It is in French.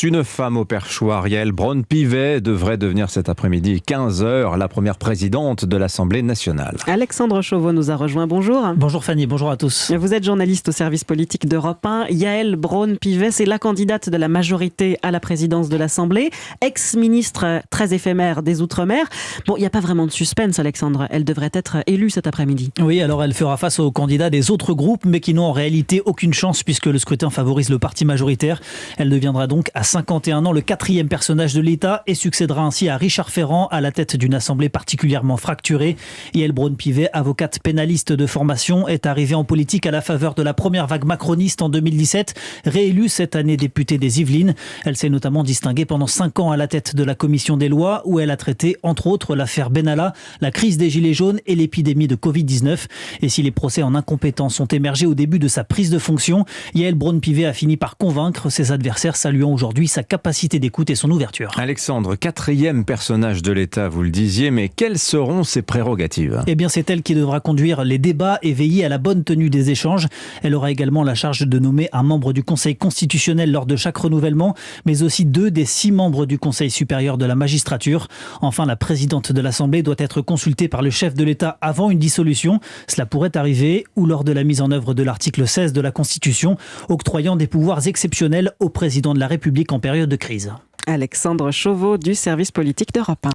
Une femme au perchoir, Yaël Braun-Pivet, devrait devenir cet après-midi 15h la première présidente de l'Assemblée nationale. Alexandre Chauveau nous a rejoint. Bonjour. Bonjour Fanny, bonjour à tous. Vous êtes journaliste au service politique d'Europe 1. Yaël Braun-Pivet, c'est la candidate de la majorité à la présidence de l'Assemblée, ex-ministre très éphémère des Outre-mer. Bon, il n'y a pas vraiment de suspense, Alexandre. Elle devrait être élue cet après-midi. Oui, alors elle fera face aux candidats des autres groupes, mais qui n'ont en réalité aucune chance puisque le scrutin favorise le parti majoritaire. Elle deviendra donc à 51 ans le 4e personnage de l'État et succédera ainsi à Richard Ferrand à la tête d'une assemblée particulièrement fracturée. Yaël Braun-Pivet, avocate pénaliste de formation, est arrivée en politique à la faveur de la première vague macroniste en 2017, réélue cette année députée des Yvelines. Elle s'est notamment distinguée pendant 5 ans à la tête de la commission des lois où elle a traité entre autres l'affaire Benalla, la crise des gilets jaunes et l'épidémie de Covid-19. Et si les procès en incompétence ont émergé au début de sa prise de fonction, Yaël Braun-Pivet a fini par convaincre ses adversaires, saluant aujourd'hui sa capacité d'écoute et son ouverture. Alexandre, 4e personnage de l'État, vous le disiez, mais quelles seront ses prérogatives ? Eh bien, c'est elle qui devra conduire les débats et veiller à la bonne tenue des échanges. Elle aura également la charge de nommer un membre du Conseil constitutionnel lors de chaque renouvellement, mais aussi 2 des 6 membres du Conseil supérieur de la magistrature. Enfin, la présidente de l'Assemblée doit être consultée par le chef de l'État avant une dissolution. Cela pourrait arriver ou lors de la mise en œuvre de l'article 16 de la Constitution, octroyant des pouvoirs exceptionnels au président de la République en période de crise. Alexandre Chauveau du service politique d'Europe 1.